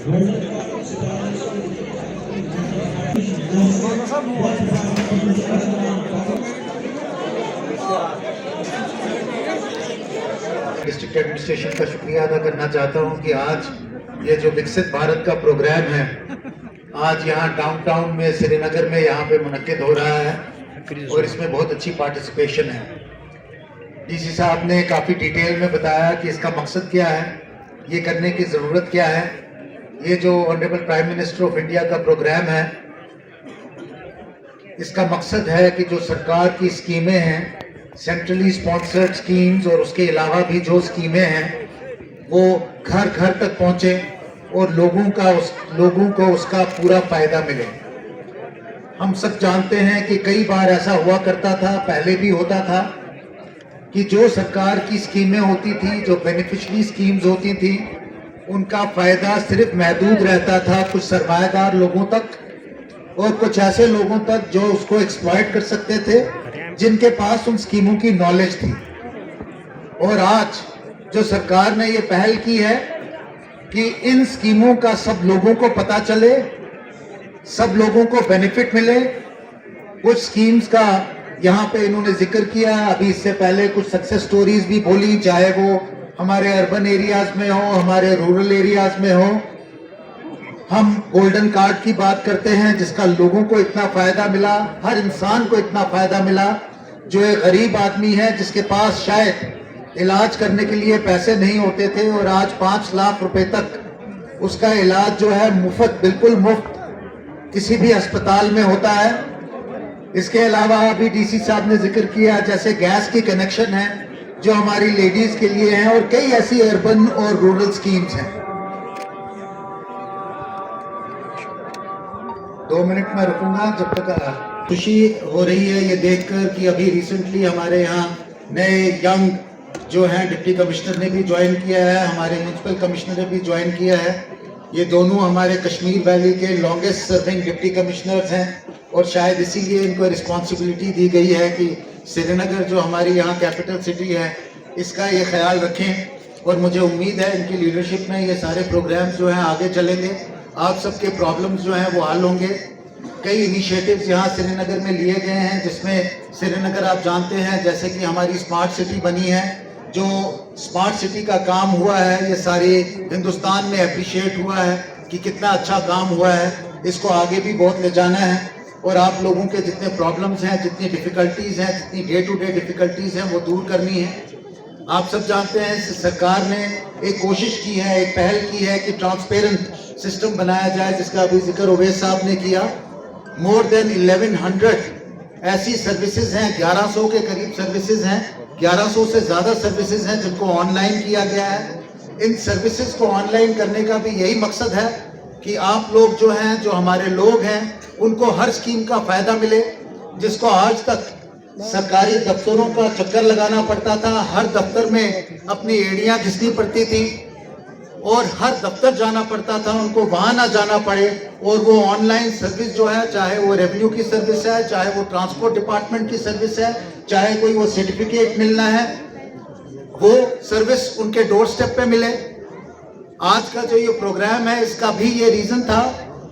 District administration का शुक्रिया अदा करना चाहता हूं कि आज ये जो विकसित भारत का प्रोग्राम है आज यहाँ डाउनटाउन में श्रीनगर में यहाँ पे मुनक्किद हो रहा है और इसमें बहुत अच्छी पार्टिसिपेशन है। डीसी साहब ने काफ़ी डिटेल में बताया कि इसका मकसद क्या है, ये करने की ज़रूरत क्या है। ये जो honourable prime minister of India का प्रोग्राम है, इसका मकसद है कि जो सरकार की स्कीमें हैं, सेंट्रली स्पॉन्सर्ड स्कीम्स और उसके अलावा भी जो स्कीमें हैं वो घर घर तक पहुँचे और लोगों को उसका पूरा फायदा मिले। हम सब जानते हैं कि कई बार ऐसा हुआ करता था, पहले भी होता था कि जो सरकार की स्कीमें होती थी, जो बेनिफिशियरी स्कीम्स होती थी, उनका फायदा सिर्फ महदूद रहता था कुछ सरमायादार लोगों तक और कुछ ऐसे लोगों तक जो उसको एक्सप्लॉइट कर सकते थे, जिनके पास उन स्कीमों की नॉलेज थी। और आज जो सरकार ने ये पहल की है कि इन स्कीमों का सब लोगों को पता चले, सब लोगों को बेनिफिट मिले। कुछ स्कीम्स का यहाँ पे इन्होंने जिक्र किया, अभी इससे पहले कुछ सक्सेस स्टोरीज भी बोली, चाहे वो हमारे अर्बन एरियाज में हो, हमारे रूरल एरियाज में हो। हम गोल्डन कार्ड की बात करते हैं जिसका लोगों को इतना फायदा मिला, हर इंसान को इतना फायदा मिला। जो एक गरीब आदमी है जिसके पास शायद इलाज करने के लिए पैसे नहीं होते थे और आज 5 लाख रुपए तक उसका इलाज जो है मुफ्त, बिल्कुल मुफ्त किसी भी अस्पताल में होता है। इसके अलावा अभी डीसी साहब ने जिक्र किया जैसे गैस की कनेक्शन है जो हमारी लेडीज के लिए हैं और कई ऐसी अर्बन और रूरल स्कीम्स हैं। 2 मिनट में रुकूंगा जब तक। खुशी हो रही है ये देखकर कि अभी रिसेंटली हमारे यहाँ नए यंग जो हैं डिप्टी कमिश्नर ने भी ज्वाइन किया है, हमारे म्यूनसिपल कमिश्नर ने भी ज्वाइन किया है। ये दोनों हमारे कश्मीर वैली के लॉन्गेस्ट सर्विंग डिप्टी कमिश्नर्स हैं और शायद इसीलिए इनको रिस्पॉन्सिबिलिटी दी गई है कि श्रीनगर जो हमारी यहाँ कैपिटल सिटी है इसका ये ख्याल रखें। और मुझे उम्मीद है इनकी लीडरशिप में ये सारे प्रोग्राम्स जो हैं आगे चलेंगे, आप सबके प्रॉब्लम्स जो हैं वो हल होंगे। कई इनिशिएटिव्स यहाँ श्रीनगर में लिए गए हैं जिसमें श्रीनगर आप जानते हैं जैसे कि हमारी स्मार्ट सिटी बनी है। जो स्मार्ट सिटी का काम हुआ है ये सारे हिंदुस्तान में अप्रिशिएट हुआ है कि कितना अच्छा काम हुआ है। इसको आगे भी बहुत ले जाना है और आप लोगों के जितने प्रॉब्लम्स हैं, जितनी डिफ़िकल्टीज़ हैं, जितनी डे टू डे डिफ़िकल्टीज़ हैं वो दूर करनी है। आप सब जानते हैं सरकार ने एक कोशिश की है, एक पहल की है कि ट्रांसपेरेंट सिस्टम बनाया जाए जिसका अभी जिक्र उवैस साहब ने किया। मोर देन 1100 ऐसी सर्विसेज हैं, 1100 के करीब सर्विसेज हैं, 1100 से ज़्यादा सर्विसेज हैं जिनको ऑनलाइन किया गया है। इन सर्विसेज को ऑनलाइन करने का भी यही मकसद है कि आप लोग जो हैं, जो हमारे लोग हैं, उनको हर स्कीम का फ़ायदा मिले। जिसको आज तक सरकारी दफ्तरों का चक्कर लगाना पड़ता था, हर दफ्तर में अपनी एड़ियाँ घिसनी पड़ती थी और हर दफ्तर जाना पड़ता था, उनको वहाँ ना जाना पड़े और वो ऑनलाइन सर्विस जो है, चाहे वो रेवेन्यू की सर्विस है, चाहे वो ट्रांसपोर्ट डिपार्टमेंट की सर्विस है, चाहे कोई वो सर्टिफिकेट मिलना है, वो सर्विस उनके डोर स्टेप पे मिले। आज का जो ये प्रोग्राम है इसका भी ये रीज़न था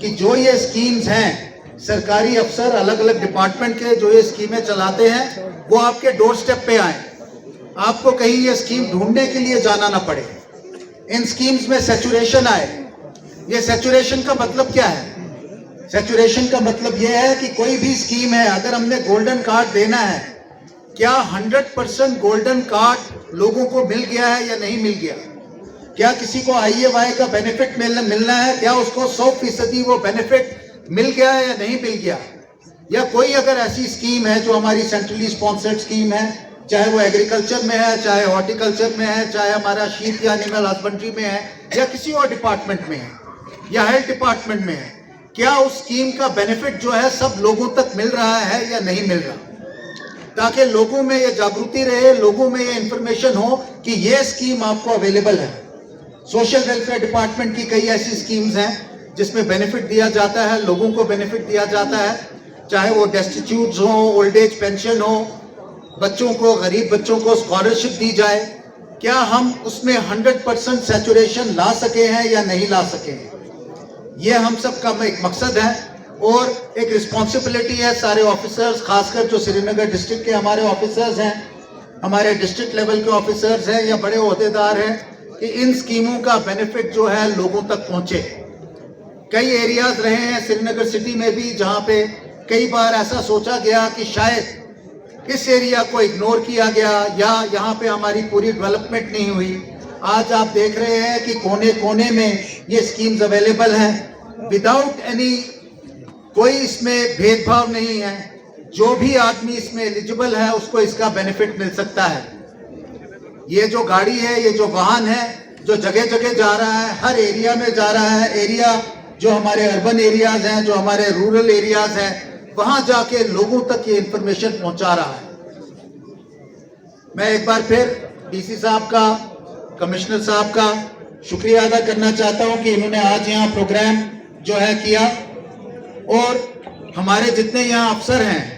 कि जो ये स्कीम्स हैं, सरकारी अफसर अलग अलग डिपार्टमेंट के जो ये स्कीमें चलाते हैं वो आपके डोर स्टेप पे आए, आपको कहीं ये स्कीम ढूंढने के लिए जाना ना पड़े, इन स्कीम्स में सैचुरेशन आए। ये सैचुरेशन का मतलब क्या है? सैचुरेशन का मतलब ये है कि कोई भी स्कीम है, अगर हमने गोल्डन कार्ड देना है, क्या 100% गोल्डन कार्ड लोगों को मिल गया है या नहीं मिल गया? क्या किसी को IAY का बेनिफिट मिलना है, क्या उसको 100% वो बेनिफिट मिल गया है या नहीं मिल गया? या कोई अगर ऐसी स्कीम है जो हमारी सेंट्रली स्पॉन्सर्ड स्कीम है, चाहे वो एग्रीकल्चर में है, चाहे हॉर्टिकल्चर में है, चाहे हमारा शीप या एनिमल हस्बेंड्री में है, या किसी और डिपार्टमेंट में है, या हेल्थ डिपार्टमेंट में है, क्या उस स्कीम का बेनिफिट जो है सब लोगों तक मिल रहा है या नहीं मिल रहा? ताकि लोगों में ये जागृति रहे, लोगों में ये इंफॉर्मेशन हो कि ये स्कीम आपको अवेलेबल है। सोशल वेलफेयर डिपार्टमेंट की कई ऐसी स्कीम्स हैं जिसमें बेनिफिट दिया जाता है, लोगों को बेनिफिट दिया जाता है, चाहे वो डेस्टिट्यूट्स हो, ओल्ड एज पेंशन हो, बच्चों को, गरीब बच्चों को स्कॉलरशिप दी जाए। क्या हम उसमें 100% सैचुरेशन ला सके हैं या नहीं ला सके हैं? ये हम सब का एक मकसद है और एक रिस्पॉन्सिबिलिटी है सारे ऑफिसर्स, खासकर जो श्रीनगर डिस्ट्रिक्ट के हमारे ऑफिसर्स हैं, हमारे डिस्ट्रिक्ट लेवल के ऑफिसर्स हैं या बड़े ओहदेदार हैं, कि इन स्कीमों का बेनिफिट जो है लोगों तक पहुंचे। कई एरियाज रहे हैं श्रीनगर सिटी में भी जहां पे कई बार ऐसा सोचा गया कि शायद इस एरिया को इग्नोर किया गया या यहाँ पे हमारी पूरी डेवलपमेंट नहीं हुई। आज आप देख रहे हैं कि कोने कोने में ये स्कीम्स अवेलेबल हैं विदाउट एनी, कोई इसमें भेदभाव नहीं है। जो भी आदमी इसमें एलिजिबल है उसको इसका बेनिफिट मिल सकता है। ये जो गाड़ी है, ये जो वाहन है, जो जगह जगह जा रहा है, हर एरिया में जा रहा है। एरिया जो हमारे अर्बन एरियाज हैं, जो हमारे रूरल एरियाज हैं, वहां जाके लोगों तक ये इंफॉर्मेशन पहुंचा रहा है। मैं एक बार फिर डीसी साहब का, कमिश्नर साहब का शुक्रिया अदा करना चाहता हूं कि इन्होंने आज यहाँ प्रोग्राम जो है किया, और हमारे जितने यहाँ अफसर हैं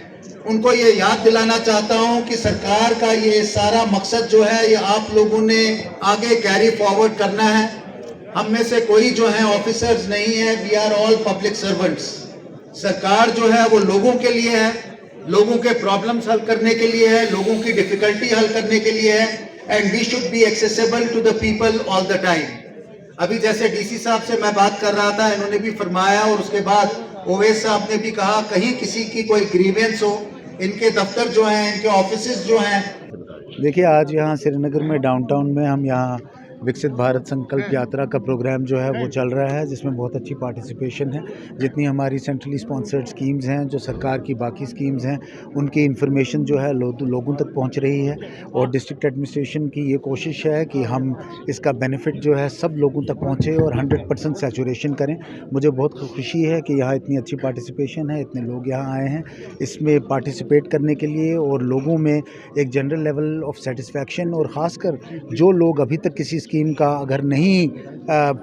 उनको ये याद दिलाना चाहता हूं कि सरकार का ये सारा मकसद जो है ये आप लोगों ने आगे कैरी फॉरवर्ड करना है। हम में से कोई जो है ऑफिसर्स नहीं है, we are all public servants. सरकार जो है वो लोगों के लिए है, लोगों के प्रॉब्लम्स हल करने के लिए है, लोगों की डिफिकल्टी हल करने के लिए है, and we should be accessible to the people all the time. अभी जैसे डीसी साहब से मैं बात कर रहा था, इन्होंने भी फरमाया और उसके बाद ओवैस साहब ने भी कहा, कहीं किसी की कोई ग्रीवेंस हो, इनके दफ्तर जो हैं, इनके ऑफिसेज जो हैं। देखिए, आज यहाँ श्रीनगर में डाउनटाउन में हम यहाँ विकसित भारत संकल्प यात्रा का प्रोग्राम जो है वो चल रहा है, जिसमें बहुत अच्छी पार्टिसिपेशन है। जितनी हमारी सेंट्रली स्पॉन्सर्ड स्कीम्स हैं, जो सरकार की बाकी स्कीम्स हैं, उनकी इन्फॉर्मेशन जो है लोगों तक पहुंच रही है। और डिस्ट्रिक्ट एडमिनिस्ट्रेशन की ये कोशिश है कि हम इसका बेनिफिट जो है सब लोगों तक पहुँचे और 100% सैचुरेशन करें। मुझे बहुत खुशी है कि यहाँ इतनी अच्छी पार्टिसिपेशन है, इतने लोग यहाँ आए हैं इसमें पार्टिसिपेट करने के लिए, और लोगों में एक जनरल लेवल ऑफ सेटिस्फैक्शन, और ख़ासकर जो लोग अभी तक किसी स्कीम का अगर नहीं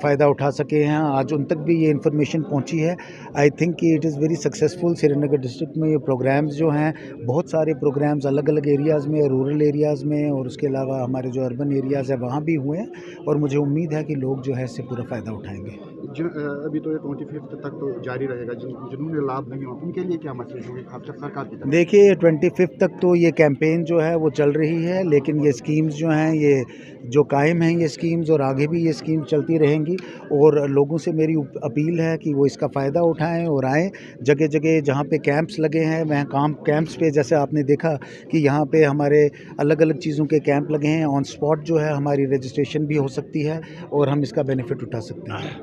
फ़ायदा उठा सके हैं, आज उन तक भी ये इन्फॉर्मेशन पहुंची है। आई थिंक कि it is very successful. Srinagar district में ये प्रोग्राम्स जो हैं, बहुत सारे प्रोग्राम्स अलग अलग एरियाज़ में, रूरल एरियाज़ में, और उसके अलावा हमारे जो अर्बन एरियाज़ है वहाँ भी हुए हैं, और मुझे उम्मीद है कि लोग जो है इससे पूरा फ़ायदा उठाएंगे। अभी तो ये 25 तक तो जारी रहेगा, जिन्होंने लाभ नहीं हुआ उनके लिए क्या मैसेज होगी सरकार की तरफ? देखिए, 25 तक तो ये कैंपेन जो है वो चल रही है, लेकिन ये स्कीम्स जो हैं, ये जो कायम हैं ये स्कीम्स, और आगे भी ये स्कीम्स चलती रहेंगी। और लोगों से मेरी अपील है कि वो इसका फ़ायदा उठाएं और आएँ। जगह जगह जहाँ पे कैंप्स लगे हैं, वहाँ कैंप्स पे जैसे आपने देखा कि यहाँ पे हमारे अलग अलग चीज़ों के कैंप लगे हैं। ऑन स्पॉट जो है हमारी रजिस्ट्रेशन भी हो सकती है और हम इसका बेनिफिट उठा सकते हैं।